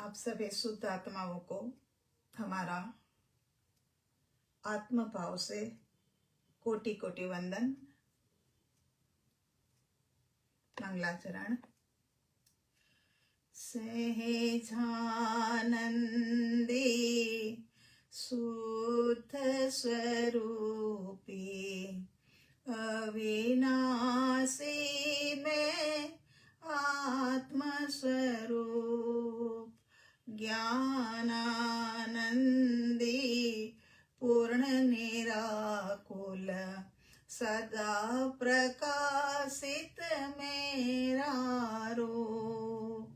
आप सभी शुद्ध आत्माओं को हमारा आत्म भाव से कोटि कोटि वंदन। मंगलाचरण। सहजानंदी शुद्ध स्वरूपी अविनाशी में आत्म स्वरूप ज्ञानानंदी पूर्ण निराकुल सदा प्रकाशित मेरा रूप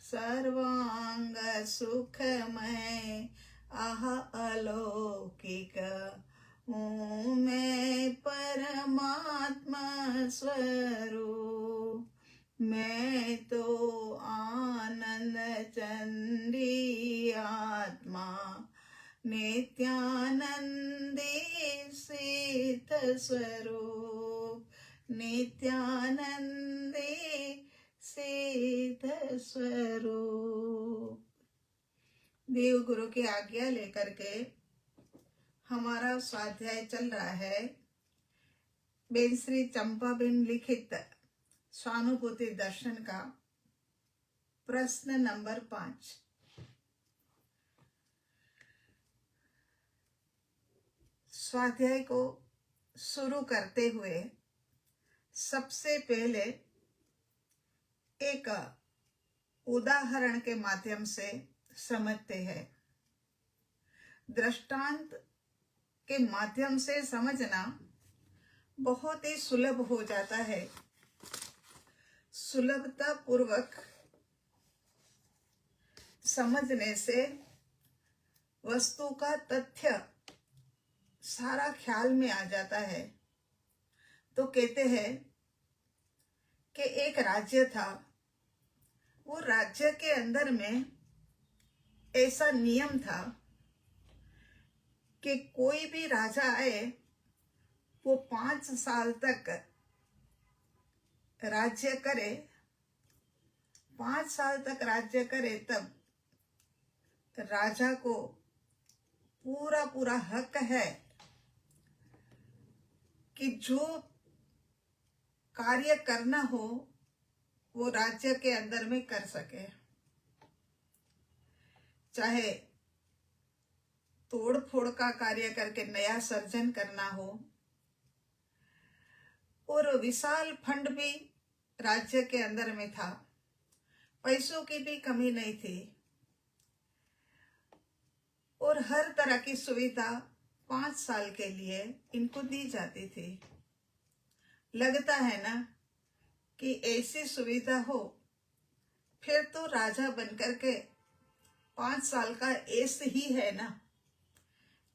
सर्वांग सुखमय आह अलौकिक हूँ मैं परमात्मा स्वरूप। मैं तो आनंद चंडी आत्मा नित्यानंदी शीत स्वरूप नित्यानंदी शीत स्वरूप। देव गुरु की आज्ञा लेकर के हमारा स्वाध्याय चल रहा है। बेन श्री चंपाबेन लिखित स्वानुभूति दर्शन का प्रश्न नंबर 5। स्वाध्याय को शुरू करते हुए सबसे पहले एक उदाहरण के माध्यम से समझते हैं। दृष्टांत के माध्यम से समझना बहुत ही सुलभ हो जाता है। सुलभता पूर्वक समझने से वस्तु का तथ्य सारा ख्याल में आ जाता है। तो कहते हैं कि एक राज्य था। वो राज्य के अंदर में ऐसा नियम था कि कोई भी राजा आए वो 5 साल तक राज्य करे। 5 साल तक राज्य करे तब राजा को पूरा पूरा हक है कि जो कार्य करना हो वो राज्य के अंदर में कर सके। चाहे तोड़ फोड़ का कार्य करके नया सर्जन करना हो। और विशाल फंड भी राज्य के अंदर में था। पैसों की भी कमी नहीं थी और हर तरह की सुविधा 5 साल के लिए इनको दी जाती थी। लगता है ना कि ऐसी सुविधा हो फिर तो राजा बनकर के 5 साल का ऐस ही है ना।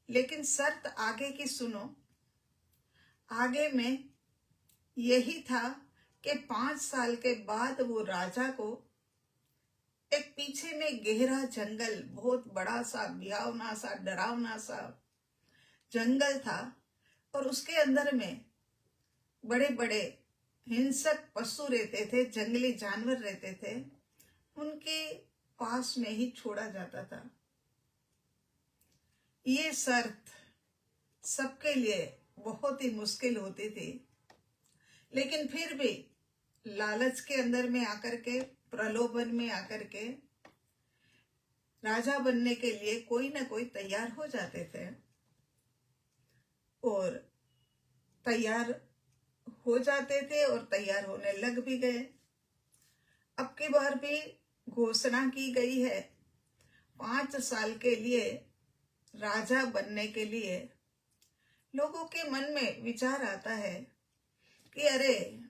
लेकिन शर्त आगे की सुनो। आगे में यही था कि 5 साल के बाद वो राजा को एक पीछे में गहरा जंगल, बहुत बड़ा सा भयावना सा डरावना सा जंगल था और उसके अंदर में बड़े बड़े हिंसक पशु रहते थे, जंगली जानवर रहते थे। उनके पास में ही छोड़ा जाता था। ये शर्त सबके लिए बहुत ही मुश्किल होती थी। लेकिन फिर भी लालच के अंदर में आकर के, प्रलोभन में आकर के राजा बनने के लिए कोई ना कोई तैयार हो जाते थे और तैयार हो जाते थे और तैयार होने लग भी गए। अब की बार भी घोषणा की गई है 5 साल के लिए राजा बनने के लिए। लोगों के मन में विचार आता है कि अरे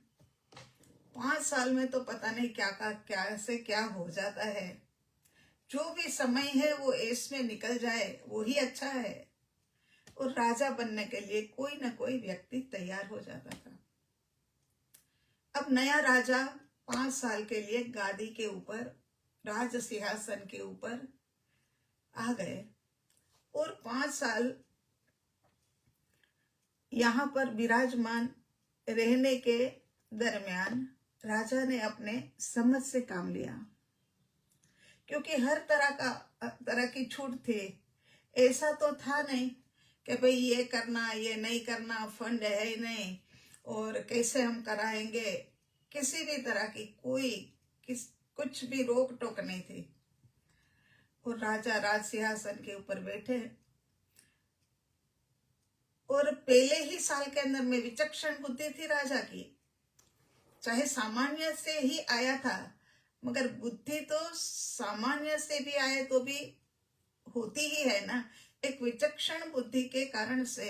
5 साल में तो पता नहीं क्या से क्या हो जाता है। जो भी समय है वो ऐश में निकल जाए वो ही अच्छा है। और राजा बनने के लिए कोई ना कोई व्यक्ति तैयार हो जाता था। अब नया राजा 5 साल के लिए गादी के ऊपर, राज सिंहासन के ऊपर आ गए और 5 साल यहाँ पर विराजमान रहने के दरमियान राजा ने अपने समझ से काम लिया क्योंकि हर तरह की छूट थी। ऐसा तो था नहीं कि भाई ये करना ये नहीं करना, फंड है ही नहीं और कैसे हम कराएंगे, किसी भी तरह की कुछ भी रोक टोक नहीं थी। और राजा राज सिंहासन के ऊपर बैठे और पहले ही साल के अंदर में विचक्षण बुद्धि थी राजा की। चाहे सामान्य से ही आया था, मगर बुद्धि तो सामान्य से भी आए तो भी होती ही है ना। एक विचक्षण बुद्धि के कारण से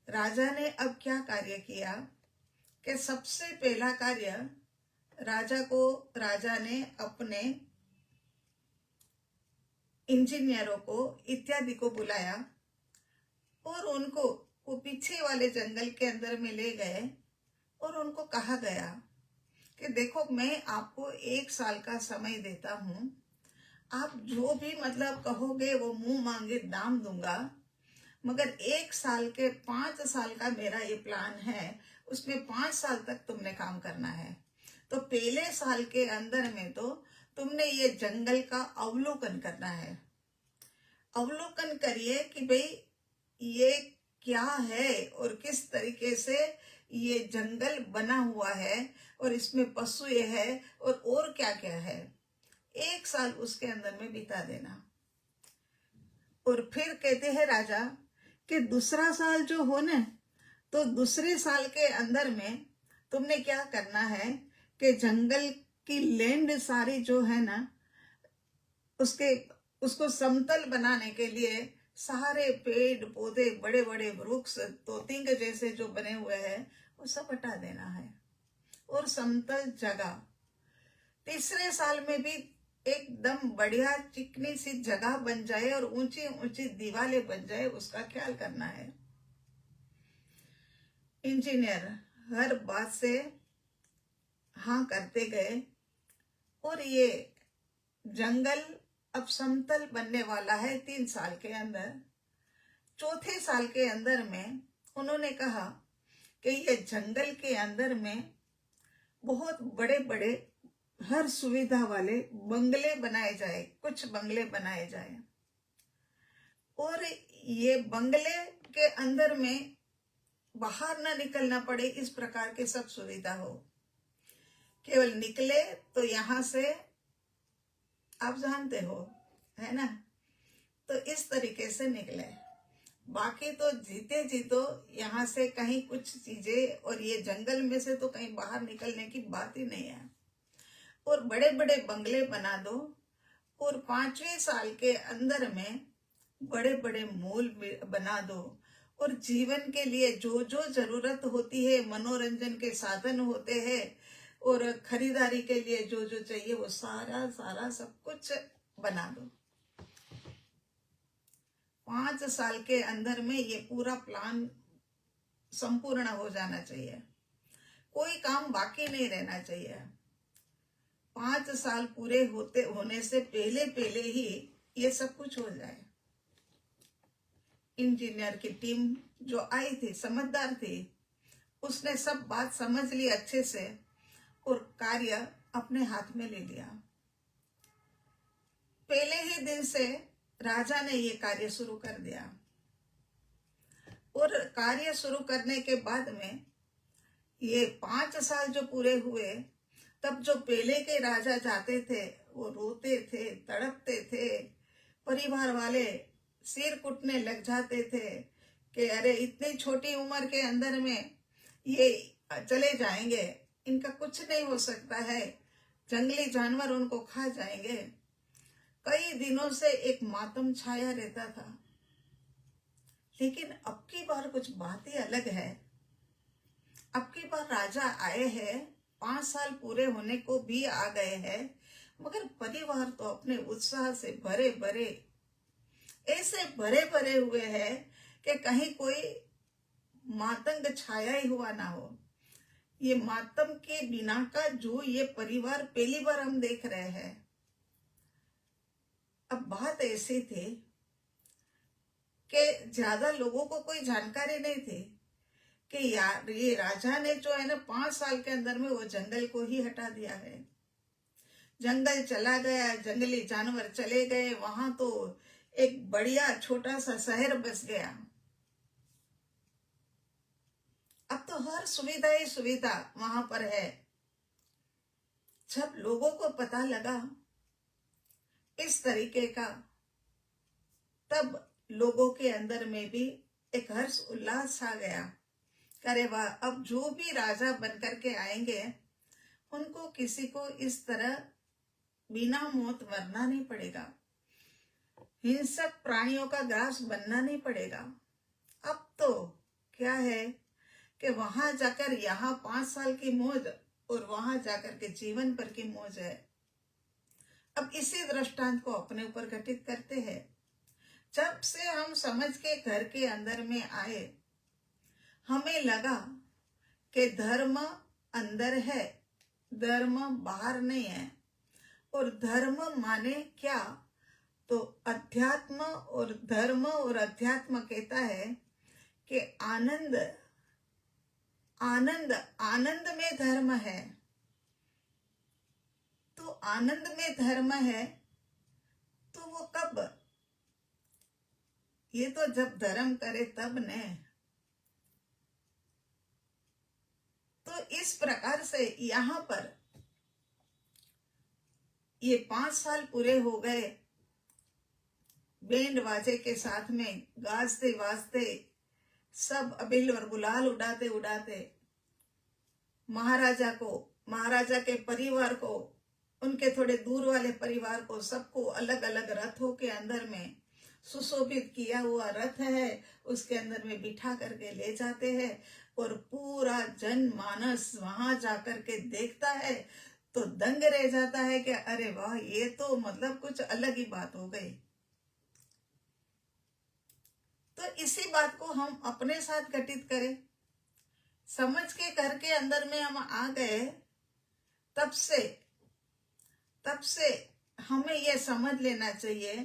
राजा ने अब क्या कार्य किया कि सबसे पहला कार्य राजा ने अपने इंजीनियरों को इत्यादि को बुलाया और उनको वो पीछे वाले जंगल के अंदर में ले गए और उनको कहा गया कि देखो, मैं आपको 1 साल का समय देता हूं, आप जो भी मतलब कहोगे वो मुंह मांगे दाम दूंगा, मगर 1 साल के 5 साल का मेरा ये प्लान है, उसमें 5 साल तक तुमने काम करना है। तो पहले साल के अंदर में तो तुमने ये जंगल का अवलोकन करना है। अवलोकन करिए कि भाई ये क्या है और किस तरीके से ये जंगल बना हुआ है और इसमें पशु ये है और क्या क्या है। 1 साल उसके अंदर में बिता देना। और फिर कहते हैं राजा कि दूसरा साल जो हो ना, तो दूसरे साल के अंदर में तुमने क्या करना है कि जंगल की लैंड सारी जो है ना, उसको समतल बनाने के लिए सारे पेड़ पौधे बड़े बड़े वृक्ष तोतिंग जैसे जो बने हुए हैं वो सब हटा देना है और समतल जगह। तीसरे साल में भी एकदम बढ़िया चिकनी सी जगह बन जाए और ऊंची ऊंची दीवारें बन जाए, उसका ख्याल करना है। इंजीनियर हर बात से हाँ करते गए और ये जंगल अब समतल बनने वाला है 3 साल के अंदर। चौथे साल के अंदर में उन्होंने कहा कि ये जंगल के अंदर में बहुत बड़े बड़े हर सुविधा वाले बंगले बनाए जाए, कुछ बंगले बनाए जाए और ये बंगले के अंदर में बाहर ना निकलना पड़े, इस प्रकार के सब सुविधा हो। केवल निकले तो यहां से आप जानते हो, है ना, तो इस तरीके से निकले। बाकी तो जीते जी तो यहाँ से कहीं कुछ चीजें और ये जंगल में से तो कहीं बाहर निकलने की बात ही नहीं है। और बड़े बड़े बंगले बना दो और 5वें साल के अंदर में बड़े बड़े मॉल बना दो और जीवन के लिए जो जो जरूरत होती है, मनोरंजन के साधन होते हैं और खरीदारी के लिए जो जो चाहिए वो सारा सारा सब कुछ बना दो। 5 साल के अंदर में ये पूरा प्लान संपूर्ण हो जाना चाहिए, कोई काम बाकी नहीं रहना चाहिए। 5 साल पूरे होने से पहले ही ये सब कुछ हो जाए। इंजीनियर की टीम जो आई थी समझदार थी, उसने सब बात समझ ली अच्छे से और कार्य अपने हाथ में ले लिया। पहले ही दिन से राजा ने ये कार्य शुरू कर दिया और कार्य शुरू करने के बाद में ये 5 साल जो पूरे हुए, तब जो पहले के राजा जाते थे वो रोते थे, तड़पते थे, परिवार वाले सिर कुटने लग जाते थे कि अरे इतनी छोटी उम्र के अंदर में ये चले जाएंगे, इनका कुछ नहीं हो सकता है, जंगली जानवर उनको खा जाएंगे। कई दिनों से एक मातम छाया रहता था। लेकिन अब की बार कुछ बात ही अलग है। अब की बार राजा आए हैं, 5 साल पूरे होने को भी आ गए हैं, मगर परिवार तो अपने उत्साह से भरे भरे, ऐसे भरे भरे हुए हैं कि कहीं कोई मातंग छाया ही हुआ ना हो। ये मातम के बिना का जो ये परिवार पहली बार हम देख रहे हैं। अब बात ऐसी थी कि ज्यादा लोगों को कोई जानकारी नहीं थी कि यार ये राजा ने जो है ना 5 साल के अंदर में वो जंगल को ही हटा दिया है। जंगल चला गया, जंगली जानवर चले गए, वहां तो एक बढ़िया छोटा सा शहर बस गया। अब तो हर सुविधा ही सुविधा वहां पर है। जब लोगों को पता लगा इस तरीके का, तब लोगों के अंदर में भी एक हर्ष उल्लास आ गया। अरे वाह, अब जो भी राजा बनकर के आएंगे उनको किसी को इस तरह बिना मौत मरना नहीं पड़ेगा, हिंसक प्राणियों का ग्रास बनना नहीं पड़ेगा। अब तो क्या है कि वहां जाकर यहाँ 5 साल की मौज और वहां जाकर के जीवन भर की मौज है। अब इसी दृष्टांत को अपने ऊपर घटित करते हैं। जब से हम समझ के घर के अंदर में आए, हमें लगा कि धर्म अंदर है, धर्म बाहर नहीं है। और धर्म माने क्या, तो अध्यात्म और धर्म और अध्यात्म कहता है कि आनंद, आनंद, आनंद में धर्म है। तो आनंद में धर्म है तो वो कब, ये तो जब धर्म करे तब ने। तो इस प्रकार से यहाँ पर ये 5 साल पूरे हो गए, बैंड बाजे के साथ में गाजते बाजते सब अबील और गुलाल उड़ाते उड़ाते महाराजा को, महाराजा के परिवार को, उनके थोड़े दूर वाले परिवार को, सबको अलग अलग रथों के अंदर में, सुशोभित किया हुआ रथ है उसके अंदर में बिठा करके ले जाते हैं। और पूरा जनमानस वहां जाकर के देखता है तो दंग रह जाता है कि अरे वाह, ये तो मतलब कुछ अलग ही बात हो गई। तो इसी बात को हम अपने साथ घटित करें। समझ के घर के अंदर में हम आ गए, तब से हमें यह समझ लेना चाहिए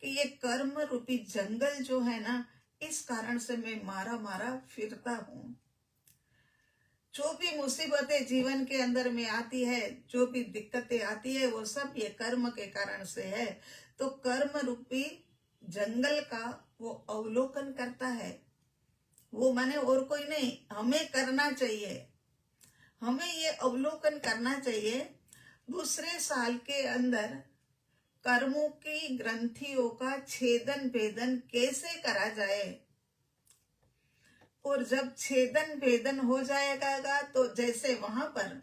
कि ये कर्म रूपी जंगल जो है ना, इस कारण से मैं मारा मारा फिरता हूं। जो भी मुसीबतें जीवन के अंदर में आती है, जो भी दिक्कतें आती है, वो सब ये कर्म के कारण से है। तो कर्म रूपी जंगल का वो अवलोकन करता है, वो माने और कोई नहीं, हमें करना चाहिए। हमें ये अवलोकन करना चाहिए दूसरे साल के अंदर कर्मों की ग्रंथियों का छेदन भेदन कैसे करा जाए। और जब छेदन भेदन हो जाएगा तो जैसे वहां पर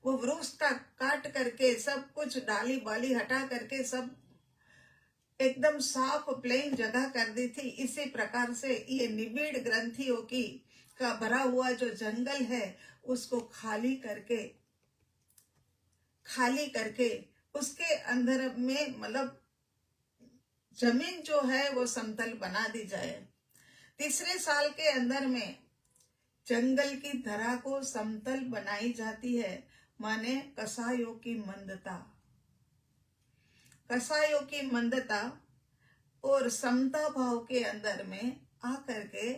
वो वृक्ष का काट करके सब कुछ डाली बाली हटा करके सब एकदम साफ प्लेन जगह कर दी थी, इसी प्रकार से ये निबिड़ ग्रंथियों की का भरा हुआ जो जंगल है उसको खाली करके उसके अंदर में मतलब जमीन जो है वो समतल बना दी जाए। तीसरे साल के अंदर में जंगल की धरा को समतल बनाई जाती है, माने कसायों की मंदता, कसायों की मंदता और समता भाव के अंदर में आकर के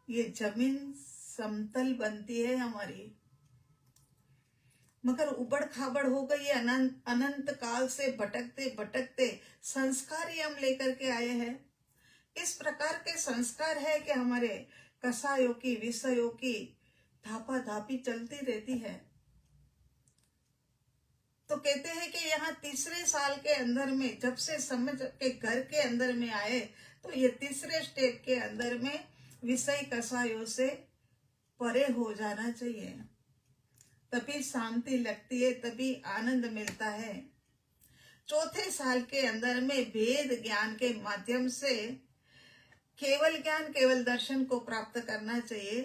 ये जमीन समतल बनती है हमारी। मगर उबड़ खाबड़ हो गई, अनंत काल से भटकते भटकते संस्कार ही हम लेकर के आए हैं। इस प्रकार के संस्कार है कि हमारे कसायों की, विषयों की धापा धापी चलती रहती है। तो कहते हैं कि यहाँ तीसरे साल के अंदर में जब से समझ के घर के अंदर में आए, तो ये तीसरे स्टेप के अंदर में विषय कसायों से परे हो जाना चाहिए, तभी शांति लगती है, तभी आनंद मिलता है। चौथे साल के अंदर में भेद ज्ञान के माध्यम से केवल ज्ञान, केवल दर्शन को प्राप्त करना चाहिए।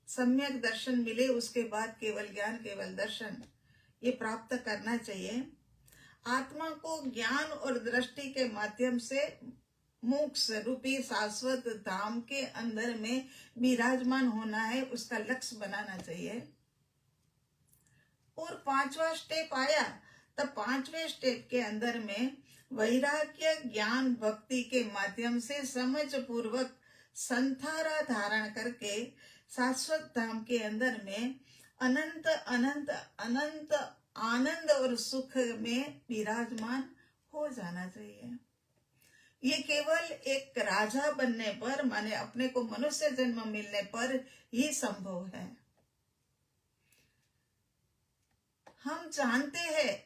सम्यक दर्शन मिले उसके बाद केवल ज्ञान, केवल दर्शन ये प्राप्त करना चाहिए। आत्मा को ज्ञान और दृष्टि के माध्यम से मोक्ष रूपी शाश्वत धाम के अंदर में विराजमान होना है, उसका लक्ष्य बनाना चाहिए। और 5वां स्टेप आया, तब 5वें स्टेप के अंदर में वैराग्य, ज्ञान, भक्ति के माध्यम से समझ पूर्वक संथारा धारण करके शाश्वत धाम के अंदर में अनंत अनंत अनंत आनंद और सुख में विराजमान हो जाना चाहिए। ये केवल एक राजा बनने पर, माने अपने को मनुष्य जन्म मिलने पर ही संभव है। हम जानते हैं,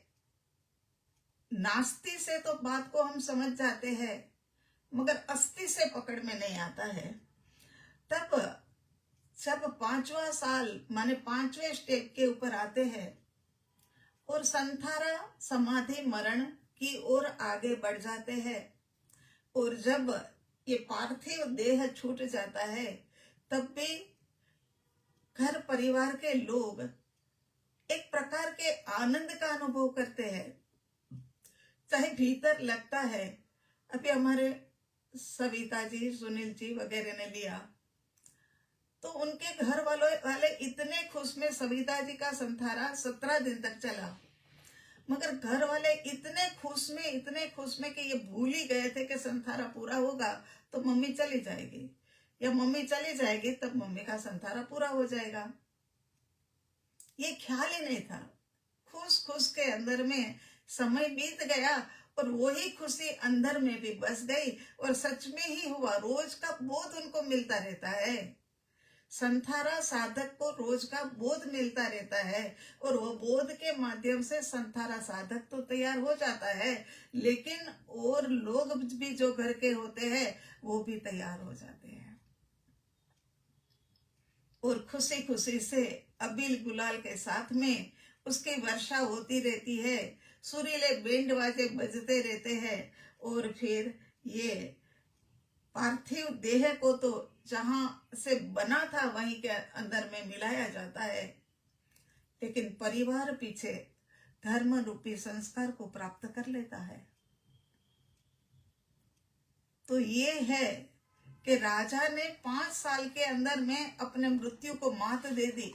नास्ति से तो बात को हम समझ जाते हैं, मगर अस्ति से पकड़ में नहीं आता है। तब जब 5वां साल माने 5वें स्टेप के ऊपर आते हैं और संथारा समाधि मरण की ओर आगे बढ़ जाते हैं, और जब ये पार्थिव देह छूट जाता है, तब भी घर परिवार के लोग एक प्रकार के आनंद का अनुभव करते हैं। चाहे भीतर लगता है, अभी हमारे सविता जी, सुनील जी वगैरह ने लिया, तो उनके घर वाले इतने खुश में, सविता जी का संथारा 17 दिन तक चला, मगर घर वाले इतने खुश में कि ये भूल ही गए थे कि संथारा पूरा होगा तो मम्मी चली जाएगी, या मम्मी चली जाएगी तब मम्मी का संथारा पूरा हो जाएगा। ये ख्याल ही नहीं था। खुश के अंदर में समय बीत गया और वही खुशी अंदर में भी बस गई, और सच में ही हुआ। रोज का बोध उनको मिलता रहता है, संथारा साधक को रोज का बोध मिलता रहता है, और वो बोध के माध्यम से संथारा साधक तो तैयार हो जाता है, लेकिन और लोग भी जो घर के होते हैं वो भी तैयार हो जाते हैं, और खुशी खुशी से अबील गुलाल के साथ में उसकी वर्षा होती रहती है, सुरीले बैंड बाजे बजते रहते हैं, और फिर ये पार्थिव देह को तो जहां से बना था वहीं के अंदर में मिलाया जाता है, लेकिन परिवार पीछे धर्म रूपी संस्कार को प्राप्त कर लेता है। तो ये है कि राजा ने 5 साल के अंदर में अपने मृत्यु को मात दे दी।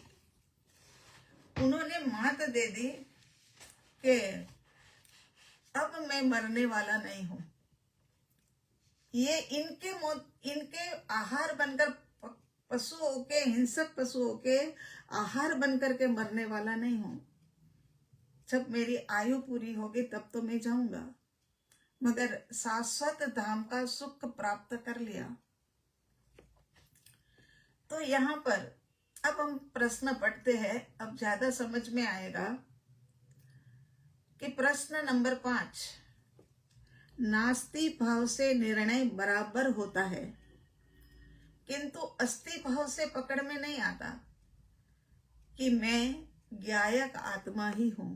उन्होंने मात दे दी कि अब मैं मरने वाला नहीं हूं। ये इनके आहार बनकर, पशुओं के, हिंसक पशुओं के आहार बनकर के मरने वाला नहीं हूं। जब मेरी आयु पूरी होगी तब तो मैं जाऊंगा, मगर शाश्वत धाम का सुख प्राप्त कर लिया। तो यहाँ पर अब हम प्रश्न पढ़ते हैं, अब ज्यादा समझ में आएगा कि प्रश्न नंबर 5, नास्ति भाव से निर्णय बराबर होता है, किंतु अस्ति भाव से पकड़ में नहीं आता कि मैं ज्ञायक आत्मा ही हूं।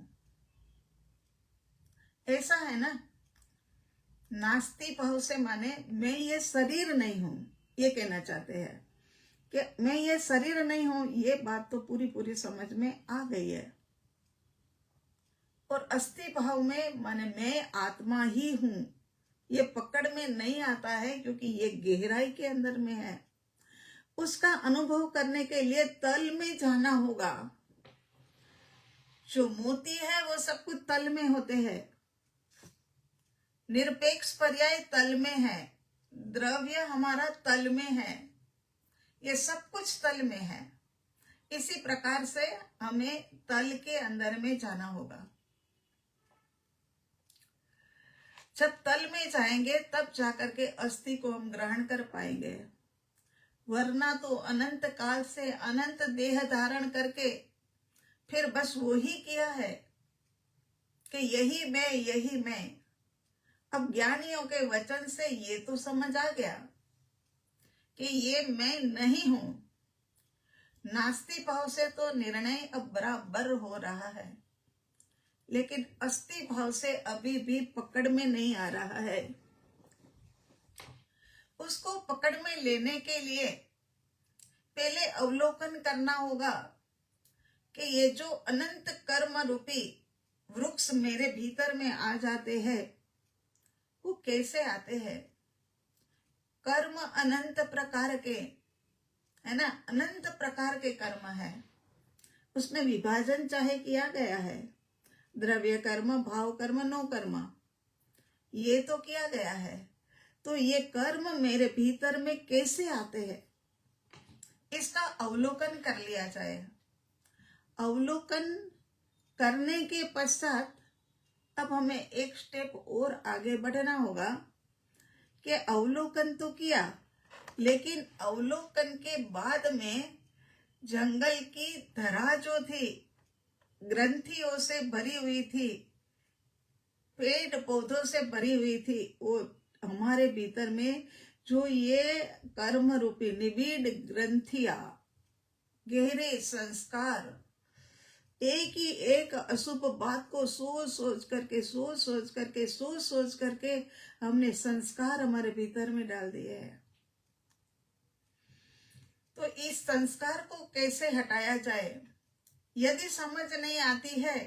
ऐसा है ना, नास्ति भाव से माने मैं ये शरीर नहीं हूं, ये कहना चाहते हैं कि मैं ये शरीर नहीं हूं। ये बात तो पूरी समझ में आ गई है। और अस्ति भाव में माने मैं आत्मा ही हूं, ये पकड़ में नहीं आता है, क्योंकि ये गहराई के अंदर में है। उसका अनुभव करने के लिए तल में जाना होगा। जो मोती है वो सब कुछ तल में होते हैं, निरपेक्ष पर्याय तल में है, द्रव्य हमारा तल में है, ये सब कुछ तल में है। इसी प्रकार से हमें तल के अंदर में जाना होगा। जब तल में जाएंगे तब जाकर के अस्थि को हम ग्रहण कर पाएंगे, वरना तो अनंत काल से अनंत देह धारण करके फिर बस वो ही किया है कि यही मैं, यही मैं। अब ज्ञानियों के वचन से ये तो समझ आ गया कि ये मैं नहीं हूं। नास्ति भाव से तो निर्णय अब बराबर हो रहा है, लेकिन अस्ति भाव से अभी भी पकड़ में नहीं आ रहा है। उसको पकड़ में लेने के लिए पहले अवलोकन करना होगा कि ये जो अनंत कर्म रूपी वृक्ष मेरे भीतर में आ जाते हैं, वो कैसे आते हैं। कर्म अनंत प्रकार के है ना, अनंत प्रकार के कर्म है। उसमें विभाजन चाहे किया गया है, द्रव्य कर्म, भाव कर्म, नो कर्म, ये तो किया गया है। तो ये कर्म मेरे भीतर में कैसे आते हैं, इसका अवलोकन कर लिया जाए। अवलोकन करने के पश्चात अब हमें एक स्टेप और आगे बढ़ना होगा कि अवलोकन तो किया, लेकिन अवलोकन के बाद में जंगल की धरा जो थी ग्रंथियों से भरी हुई थी, पेड़ पौधों से भरी हुई थी, वो हमारे भीतर में जो ये कर्म रूपी निबिड़ ग्रंथियां, गहरे संस्कार, एक ही एक अशुभ बात को सोच करके हमने संस्कार हमारे भीतर में डाल दिए हैं। तो इस संस्कार को कैसे हटाया जाए, यदि समझ नहीं आती है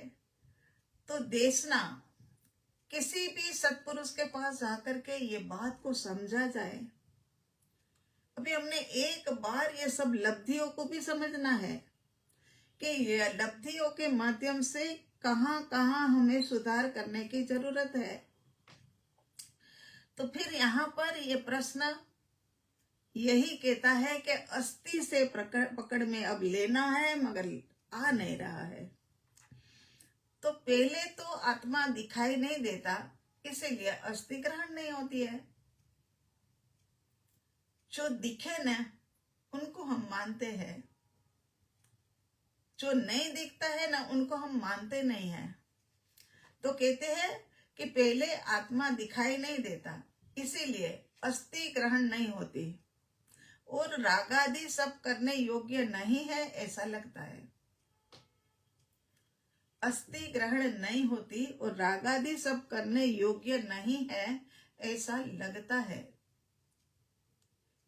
तो देखना, किसी भी सत्पुरुष के पास जाकर के ये बात को समझा जाए। अभी हमने एक बार ये सब लब्धियों को भी समझना है कि ये लब्धियों के माध्यम से कहाँ कहाँ हमें सुधार करने की जरूरत है। तो फिर यहाँ पर ये प्रश्न यही कहता है कि अस्थि से पकड़ में अब लेना है, मगर आ नहीं रहा है। तो पहले तो आत्मा दिखाई नहीं देता, इसीलिए अस्थि ग्रहण नहीं होती है। जो दिखे न उनको हम मानते हैं, जो नहीं दिखता है ना उनको हम मानते नहीं है। तो कहते हैं कि पहले आत्मा दिखाई नहीं देता, इसीलिए अस्थि ग्रहण नहीं होती और राग आदि सब करने योग्य नहीं है, ऐसा लगता है। अस्थि ग्रहण नहीं होती और राग आदि सब करने योग्य नहीं है, ऐसा लगता है।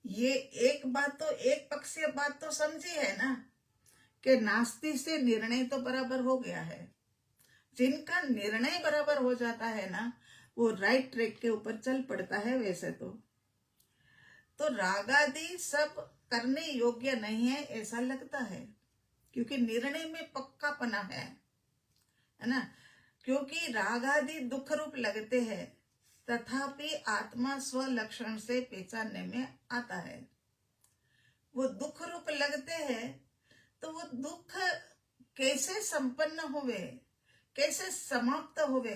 ये एक बात तो, एक पक्षीय बात तो समझी है ना कि नास्ति से निर्णय तो बराबर हो गया है। जिनका निर्णय बराबर हो जाता है ना, वो राइट ट्रैक के ऊपर चल पड़ता है। वैसे तो राग आदि सब करने योग्य नहीं है, ऐसा लगता है, क्योंकि निर्णय में पक्कापना है ना। क्योंकि राग आदि दुख रूप लगते हैं, तथापि आत्मा स्व लक्षण से पहचानने में आता है। वो दुख रूप लगते हैं, तो वो दुख कैसे संपन्न हुए, कैसे समाप्त हुए,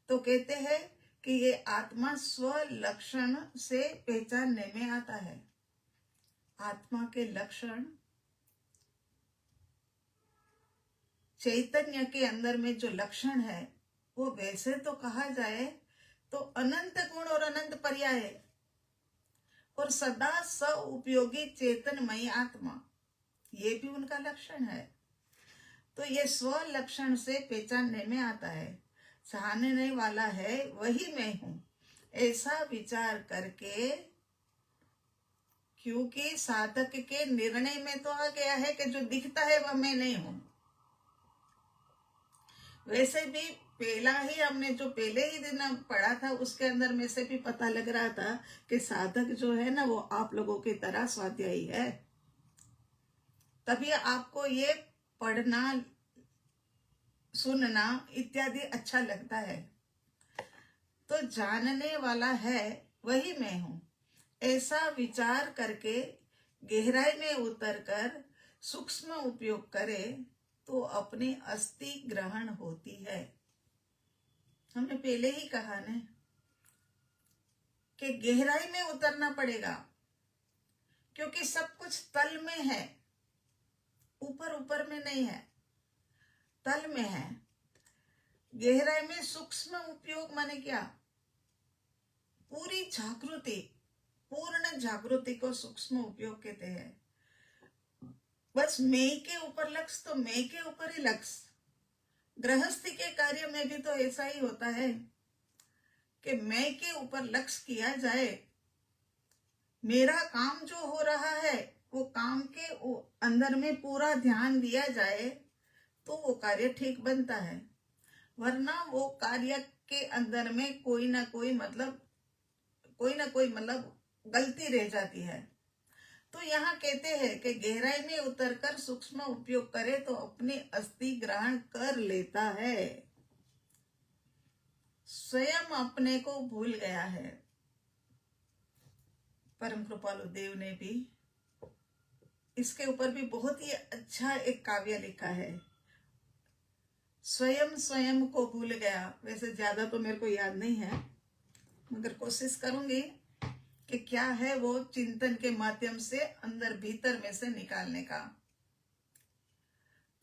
तो कहते हैं कि ये आत्मा स्व लक्षण से पहचानने में आता है। आत्मा के लक्षण चैतन्य के अंदर में जो लक्षण है, वो वैसे तो कहा जाए तो अनंत गुण और अनंत पर्याय और सदा स उपयोगी चेतनमयी आत्मा, ये भी उनका लक्षण है। तो ये स्व लक्षण से पहचानने में आता है। जानने वाला है वही मैं हूं, ऐसा विचार करके, क्योंकि साधक के निर्णय में तो आ गया है कि जो दिखता है वह मैं नहीं हूं। वैसे भी पहला ही हमने जो पहले ही दिन पढ़ा था, उसके अंदर में से भी पता लग रहा था कि साधक जो है ना, वो आप लोगों की तरह स्वाध्यायी है। तभी आपको ये पढ़ना, सुनना इत्यादि अच्छा लगता है। तो जानने वाला है वही मैं हूं, ऐसा विचार करके गहराई में उतरकर सूक्ष्म उपयोग करे तो अपनी अस्थि ग्रहण होती है। हमने पहले ही कहा ना कि गहराई में उतरना पड़ेगा, क्योंकि सब कुछ तल में है, ऊपर ऊपर में नहीं है, तल में है। गहराई में सूक्ष्म उपयोग माने क्या? पूरी जागृति, पूर्ण जागृति को सूक्ष्म उपयोग कहते हैं। बस मैं के ऊपर लक्ष्य तो मैं के ऊपर ही लक्ष्य। गृहस्थी के कार्य में भी तो ऐसा ही होता है कि मैं के ऊपर लक्ष्य किया जाए, मेरा काम जो हो रहा है वो काम के अंदर में पूरा ध्यान दिया जाए तो वो कार्य ठीक बनता है, वरना वो कार्य के अंदर में कोई ना कोई मतलब गलती रह जाती है। तो यहाँ कहते हैं कि गहराई में उतरकर सूक्ष्म उपयोग करे तो अपनी अस्थि ग्रहण कर लेता है। स्वयं अपने को भूल गया है। परम कृपालु देव ने भी इसके ऊपर भी बहुत ही अच्छा एक काव्य लिखा है। स्वयं स्वयं को भूल गया। वैसे ज्यादा तो मेरे को याद नहीं है, मगर कोशिश करूंगी कि क्या है वो चिंतन के माध्यम से अंदर भीतर में से निकालने का।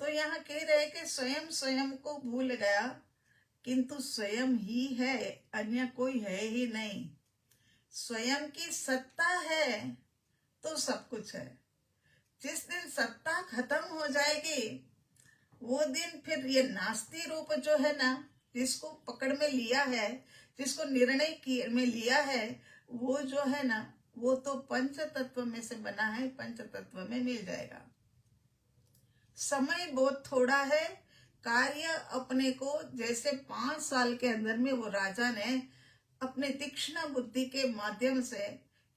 तो यहाँ कह रहे कि स्वयं स्वयं को भूल गया, किंतु स्वयं ही है, अन्य कोई है ही नहीं। स्वयं की सत्ता है तो सब कुछ है। जिस दिन सत्ता खत्म हो जाएगी वो दिन फिर ये नास्ती रूप जो है ना, जिसको पकड़ में लिया है, जिसको निर्णय में लिया है, वो जो है ना, वो तो पंच तत्व में से बना है, पंच तत्व में मिल जाएगा। समय बहुत थोड़ा है। कार्य अपने को जैसे 5 साल के अंदर में वो राजा ने अपने तीक्ष्ण बुद्धि के माध्यम से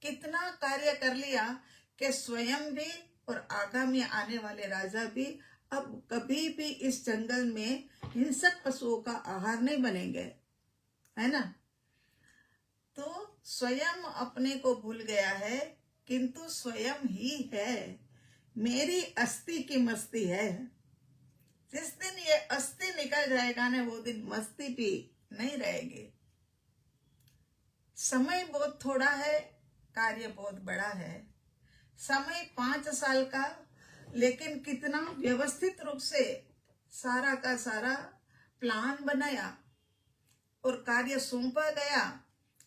कितना कार्य कर लिया कि स्वयं भी और आगामी आने वाले राजा भी अब कभी भी इस जंगल में हिंसक पशुओं का आहार नहीं बनेंगे, है ना। तो स्वयं अपने को भूल गया है, किंतु स्वयं ही है। मेरी अस्थि की मस्ती है। जिस दिन ये अस्थि निकल जाएगा ना, वो दिन मस्ती भी नहीं रहेगी। समय बहुत थोड़ा है, कार्य बहुत बड़ा है। समय 5 साल का, लेकिन कितना व्यवस्थित रूप से सारा का सारा प्लान बनाया और कार्य सौंपा गया।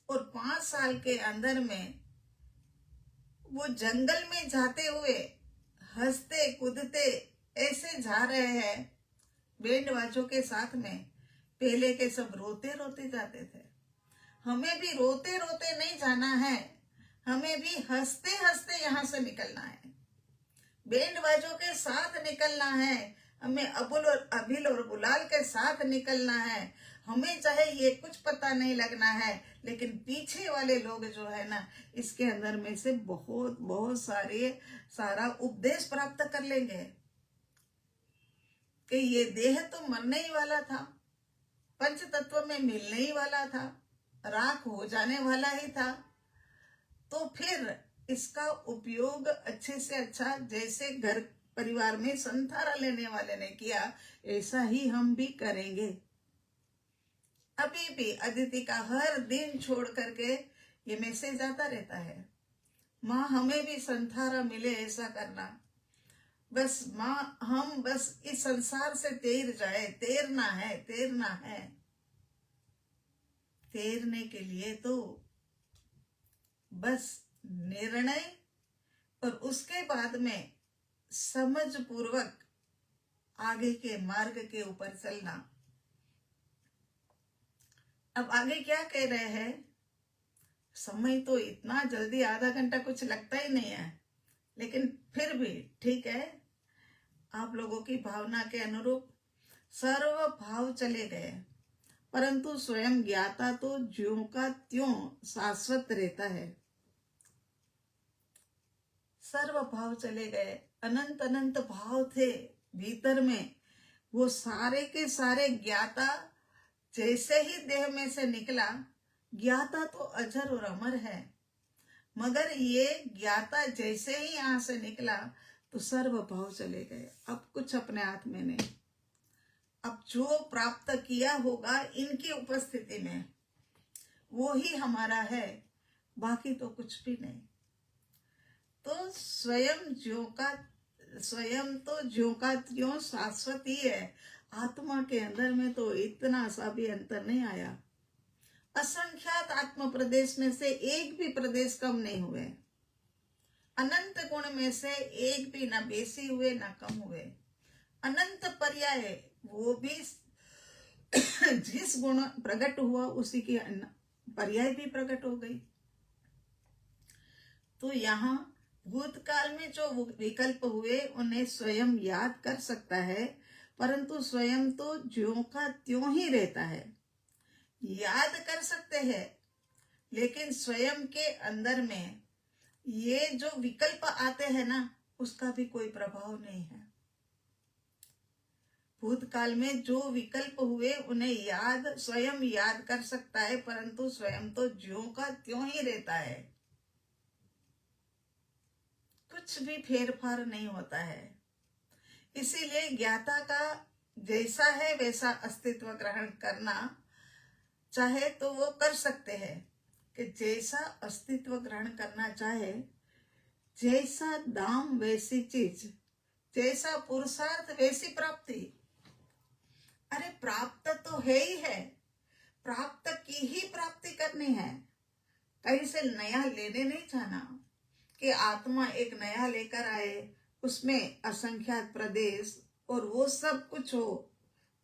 और 5 साल के अंदर में वो जंगल में जाते हुए हंसते कूदते ऐसे जा रहे हैं बैंड बाजों के साथ में। पहले के सब रोते रोते जाते थे, हमें भी रोते रोते नहीं जाना है, हमें भी हंसते हंसते यहाँ से निकलना है, बैंड बाजों के साथ निकलना है, हमें अबुल और अभिल और गुलाल के साथ निकलना है। हमें चाहे ये कुछ पता नहीं लगना है, लेकिन पीछे वाले लोग जो है ना, इसके अंदर में से बहुत बहुत सारा उपदेश प्राप्त कर लेंगे कि ये देह तो मरने ही वाला था, पंच तत्व में मिलने ही वाला था, राख हो जाने वाला ही था। तो फिर इसका उपयोग अच्छे से अच्छा, जैसे घर परिवार में संथारा लेने वाले ने किया, ऐसा ही हम भी करेंगे। अभी भी अदिति का हर दिन छोड़ करके ये मैसेज आता रहता है, माँ हमें भी संथारा मिले, ऐसा करना। बस माँ हम बस इस संसार से तैर जाए, तैरना है, तैरना है। तैरने के लिए तो बस निर्णय और उसके बाद में समझ पूर्वक आगे के मार्ग के ऊपर चलना। अब आगे क्या कह रहे हैं, समय तो इतना जल्दी आधा घंटा कुछ लगता ही नहीं है, लेकिन फिर भी ठीक है, आप लोगों की भावना के अनुरूप सर्व भाव चले गए, परंतु स्वयं ज्ञाता तो ज्यों का त्यों शाश्वत रहता है। सर्व भाव चले गए, अनंत अनंत भाव थे भीतर में, वो सारे के सारे ज्ञाता जैसे ही देह में से निकला, ज्ञाता तो अजर और अमर है, मगर ये ज्ञाता जैसे ही यहां से निकला तो सर्व भाव चले गए। अब कुछ अपने हाथ में नहीं, अब जो प्राप्त किया होगा इनकी उपस्थिति में वो ही हमारा है, बाकी तो कुछ भी नहीं। तो स्वयं तो ज्यों का त्यों शाश्वत ही है। आत्मा के अंदर में तो इतना सा भी अंतर नहीं आया। असंख्यात आत्म प्रदेश में से एक भी प्रदेश कम नहीं हुए, अनंत गुण में से एक भी ना बेसी हुए ना कम हुए। अनंत पर्याय, वो भी जिस गुण प्रकट हुआ उसी की पर्याय भी प्रकट हो गई। तो यहाँ भूतकाल में जो विकल्प हुए उन्हें स्वयं याद कर सकता है, परंतु स्वयं तो ज्यों का त्यों ही रहता है। याद कर सकते हैं, लेकिन स्वयं के अंदर में ये जो विकल्प आते हैं ना, उसका भी कोई प्रभाव नहीं है। भूतकाल में जो विकल्प हुए उन्हें स्वयं याद कर सकता है, परंतु स्वयं तो ज्यों का त्यों ही रहता है, कुछ भी फेरफार नहीं होता है। इसीलिए ज्ञाता का जैसा है वैसा अस्तित्व ग्रहण करना चाहे तो वो कर सकते हैं, कि जैसा अस्तित्व ग्रहण करना चाहे, जैसा दाम वैसी चीज, जैसा पुरुषार्थ वैसी प्राप्ति। अरे प्राप्त तो है ही है, प्राप्त की ही प्राप्ति करनी है, कहीं से नया लेने नहीं जाना कि आत्मा एक नया लेकर आए, उसमें असंख्यात प्रदेश और वो सब कुछ हो,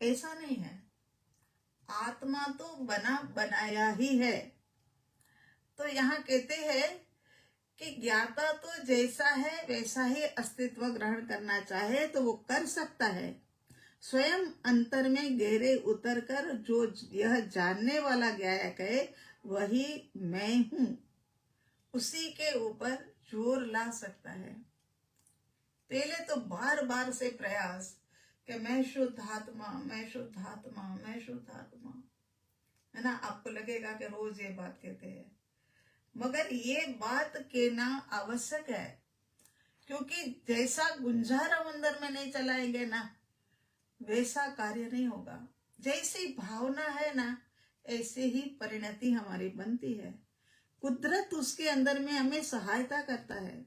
ऐसा नहीं है। आत्मा तो बना बनाया ही है। तो यहाँ कहते हैं कि ज्ञाता तो जैसा है वैसा ही अस्तित्व ग्रहण करना चाहे तो वो कर सकता है। स्वयं अंतर में गहरे उतरकर जो यह जानने वाला गायक है वही मैं हूं, उसी के ऊपर जोर ला सकता है। पहले तो बार बार से प्रयास कि मैं शुद्ध आत्मा, मैं शुद्ध आत्मा, मैं शुद्ध आत्मा, है ना। आपको लगेगा कि रोज ये बात कहते हैं, मगर ये बात कहना आवश्यक है, क्योंकि जैसा गुंजार अंदर में नहीं चलाएंगे ना, वैसा कार्य नहीं होगा। जैसी भावना है ना, ऐसे ही परिणति हमारी बनती है। कुदरत उसके अंदर में हमें सहायता करता है।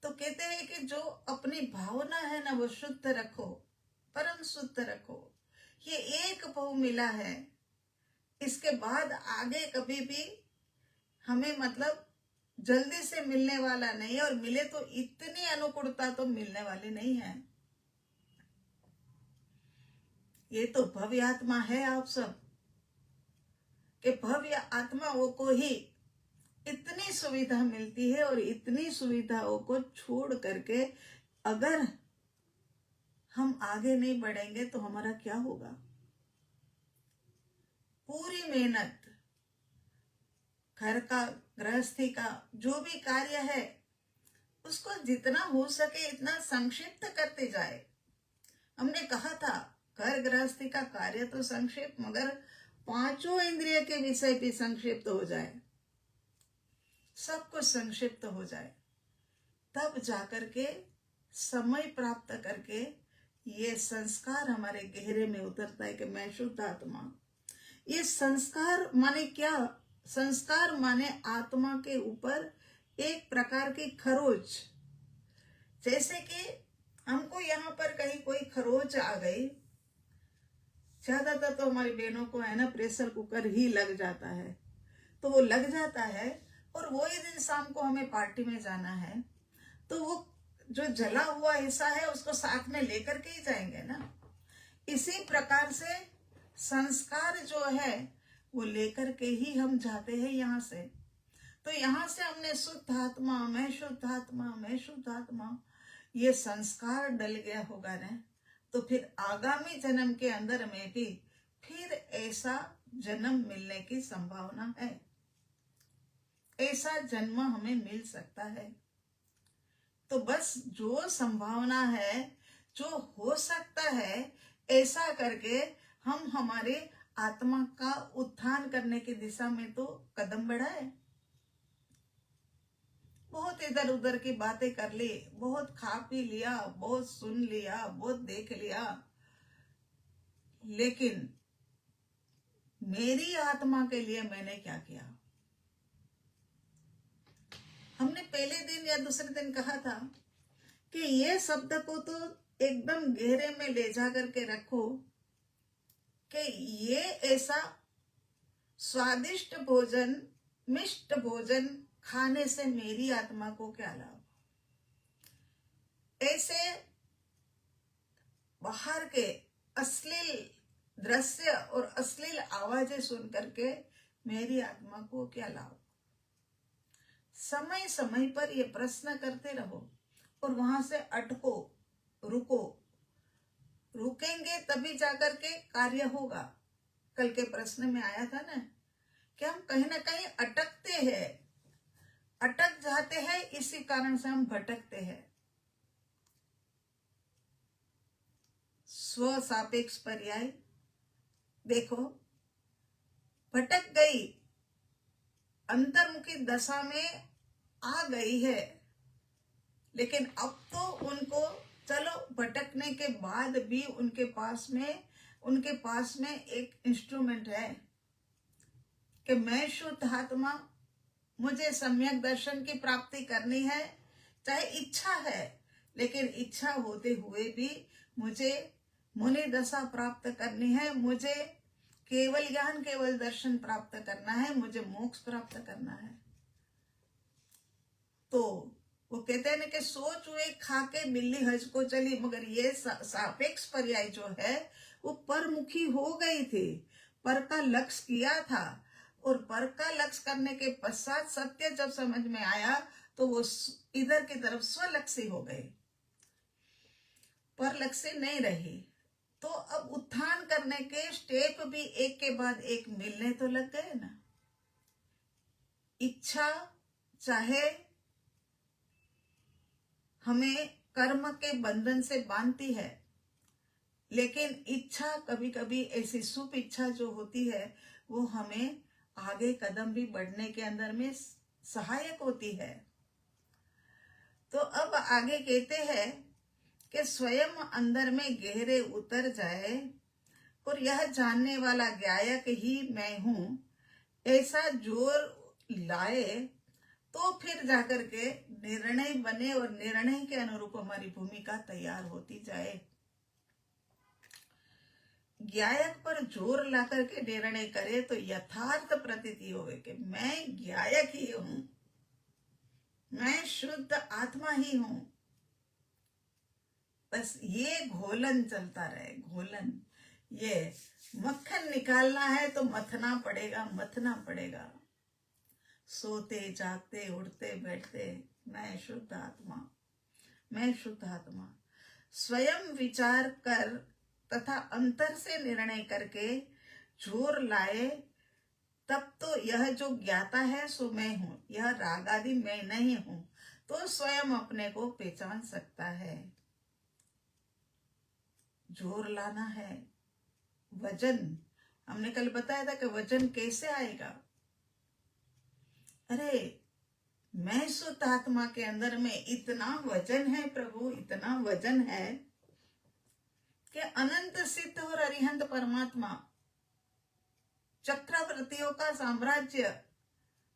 तो कहते हैं कि जो अपनी भावना है ना वो शुद्ध रखो, परम शुद्ध रखो। ये एक पौ मिला है, इसके बाद आगे कभी भी हमें मतलब जल्दी से मिलने वाला नहीं है, और मिले तो इतनी अनुकूलता तो मिलने वाली नहीं है। ये तो भव्य आत्मा है आप सब, कि भव्य आत्माओं को ही इतनी सुविधा मिलती है, और इतनी सुविधाओं को छोड़ करके अगर हम आगे नहीं बढ़ेंगे तो हमारा क्या होगा। पूरी मेहनत, घर का, गृहस्थी का जो भी कार्य है, उसको जितना हो सके इतना संक्षिप्त करते जाए। हमने कहा था घर गृहस्थी का कार्य तो संक्षिप्त, मगर पांचों इंद्रिय के विषय भी संक्षिप्त हो जाए, सब कुछ संक्षिप्त हो जाए, तब जाकर के समय प्राप्त करके ये संस्कार हमारे गहरे में उतरता है कि मैं शुद्ध आत्मा। ये संस्कार माने क्या? संस्कार माने आत्मा के ऊपर एक प्रकार की खरोच। जैसे कि हमको यहाँ पर कहीं कोई खरोच आ गई, ज्यादातर तो हमारी बहनों को है ना प्रेशर कुकर ही लग जाता है, तो वो लग जाता है, और वो ही दिन शाम को हमें पार्टी में जाना है, तो वो जो जला हुआ हिस्सा है उसको साथ में लेकर के ही जाएंगे ना। इसी प्रकार से संस्कार जो है वो लेकर के ही हम जाते हैं यहाँ से। तो यहाँ से हमने शुद्ध आत्मा, मैं शुद्ध आत्मा, मैं शुद्ध आत्मा, ये संस्कार डल गया होगा ना, तो फिर आगामी जन्म के अंदर में भी फिर ऐसा जन्म मिलने की संभावना है, ऐसा जन्म हमें मिल सकता है। तो बस जो संभावना है, जो हो सकता है, ऐसा करके हम हमारे आत्मा का उत्थान करने की दिशा में तो कदम बढ़ाए। बहुत इधर उधर की बातें कर ली, बहुत खा पी लिया, बहुत सुन लिया, बहुत देख लिया, लेकिन मेरी आत्मा के लिए मैंने क्या किया? हमने पहले दिन या दूसरे दिन कहा था कि ये शब्द को तो एकदम गहरे में ले जा करके रखो कि ये ऐसा स्वादिष्ट भोजन, मिष्ट भोजन खाने से मेरी आत्मा को क्या लाभ? ऐसे बाहर के अश्लील दृश्य और अश्लील आवाजें सुन करके मेरी आत्मा को क्या लाभ? समय समय पर ये प्रश्न करते रहो, और वहां से अटको, रुको। रुकेंगे तभी जाकर के कार्य होगा। कल के प्रश्न में आया था ना कि हम कहीं ना कहीं अटकते हैं, अटक जाते हैं, इसी कारण से हम भटकते हैं। स्व सापेक्ष पर्याय देखो, भटक गई, अंतर्मुखी दशा में आ गई है, लेकिन अब तो उनको चलो भटक झलकने के बाद भी उनके पास में एक इंस्ट्रूमेंट है कि मैं शुद्ध आत्मा, मुझे सम्यक दर्शन की प्राप्ति करनी है। चाहे इच्छा है, लेकिन इच्छा होते हुए भी मुझे मुनि दशा प्राप्त करनी है, मुझे केवल ज्ञान, केवल दर्शन प्राप्त करना है, मुझे मोक्ष प्राप्त करना है। तो वो कहते हैं ना कि सो चूहे खा के बिल्ली हज को चली, मगर ये सापेक्ष पर्याय जो है वो परमुखी हो गई थी, पर का लक्ष्य किया था, और पर का लक्ष्य करने के पश्चात सत्य जब समझ में आया तो वो इधर की तरफ स्वलक्ष्य हो गए, पर लक्ष्य नहीं रही। तो अब उत्थान करने के स्टेप भी एक के बाद एक मिलने तो लग गए ना। इच्छा चाहे हमें कर्म के बंधन से बांधती है, लेकिन इच्छा कभी कभी ऐसी शुभ इच्छा जो होती है वो हमें आगे कदम भी बढ़ने के अंदर में सहायक होती है। तो अब आगे कहते हैं कि स्वयं अंदर में गहरे उतर जाए और यह जानने वाला ज्ञायक ही मैं हूं, ऐसा जोर लाए तो फिर जाकर के निर्णय बने और निर्णय के अनुरूप हमारी भूमिका तैयार होती जाए। ज्ञायक पर जोर ला करके निर्णय करे तो यथार्थ प्रतीति होवे कि मैं ज्ञायक ही हूं, मैं शुद्ध आत्मा ही हूं। बस ये घोलन चलता रहे, घोलन। ये मक्खन निकालना है तो मथना पड़ेगा, मथना पड़ेगा। सोते जागते उठते बैठते मैं शुद्ध आत्मा, मैं शुद्ध आत्मा। स्वयं विचार कर तथा अंतर से निर्णय करके जोर लाए, तब तो यह जो ज्ञाता है सो मैं हूं, यह राग आदि मैं नहीं हूं, तो स्वयं अपने को पहचान सकता है। जोर लाना है, वजन। हमने कल बताया था कि वजन कैसे आएगा। अरे मैं शुद्ध आत्मा के अंदर में इतना वजन है प्रभु, इतना वजन है कि अनंत सिद्ध और अरिहंत परमात्मा, चक्रवर्तियों का साम्राज्य,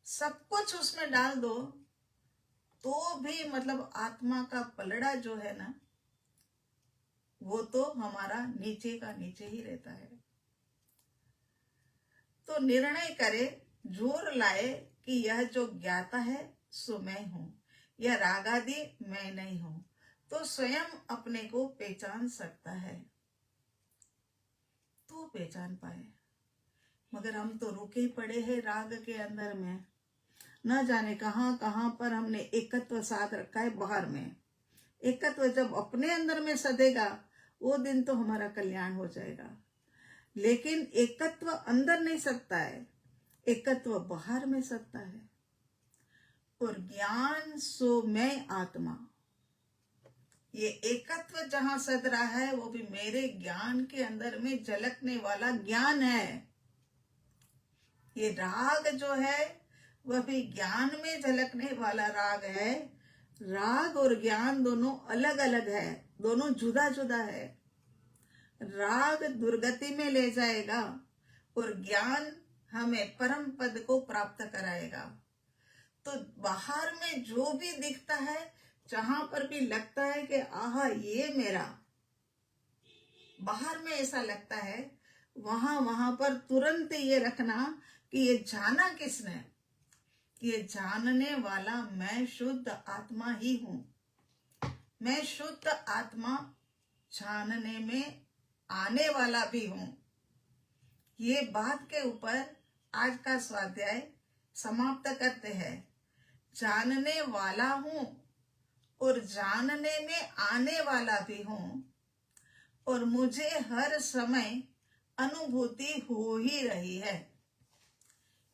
सब कुछ उसमें डाल दो तो भी मतलब आत्मा का पलड़ा जो है ना वो तो हमारा नीचे का नीचे ही रहता है। तो निर्णय करे, जोर लाए कि यह जो ज्ञाता है सो मैं हूं, यह राग आदि मैं नहीं हूं, तो स्वयं अपने को पहचान सकता है, तो पहचान पाए। मगर हम तो रुके पड़े हैं राग के अंदर में, न जाने कहां कहां पर हमने एकत्व साध रखा है बाहर में। एकत्व जब अपने अंदर में सदेगा वो दिन तो हमारा कल्याण हो जाएगा, लेकिन एकत्व अंदर नहीं सकता है, एकत्व बाहर में सकता है। और ज्ञान सो मैं आत्मा, ये एकत्व जहां सद रहा है वो भी मेरे ज्ञान के अंदर में झलकने वाला ज्ञान है। ये राग जो है वह भी ज्ञान में झलकने वाला राग है। राग और ज्ञान दोनों अलग अलग है, दोनों जुदा जुदा है। राग दुर्गति में ले जाएगा और ज्ञान हमें परम पद को प्राप्त कराएगा। तो बाहर में जो भी दिखता है, जहां पर भी लगता है कि आहा ये मेरा, बाहर में ऐसा लगता है, वहां पर तुरंत ये रखना कि ये जाना किसने, ये जानने वाला मैं शुद्ध आत्मा ही हूं। मैं शुद्ध आत्मा जानने में आने वाला भी हूं। ये बात के ऊपर आज का स्वाध्याय समाप्त करते हैं। जानने वाला हूं और जानने में आने वाला भी हूं, और मुझे हर समय अनुभूति हो ही रही है।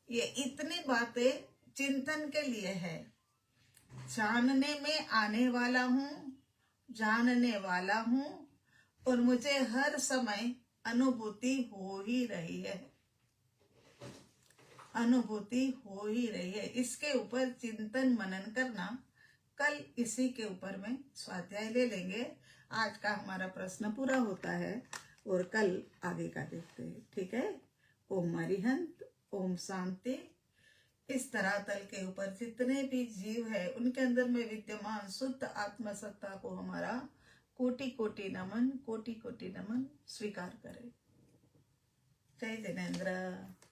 ये इतनी बातें चिंतन के लिए है। जानने में आने वाला हूं, जानने वाला हूं, और मुझे हर समय अनुभूति हो ही रही है, अनुभूति हो ही रही है। इसके ऊपर चिंतन मनन करना, कल इसी के ऊपर में स्वाध्याय ले लेंगे। आज का हमारा प्रश्न पूरा होता है और कल आगे का देखते हैं। ठीक है। ओम अरिहंत, ओम शांति। इस धरातल के ऊपर जितने भी जीव है उनके अंदर में विद्यमान शुद्ध आत्मसत्ता को हमारा कोटि कोटि नमन, कोटि कोटि नमन स्वीकार करें। जय जिनेन्द्र।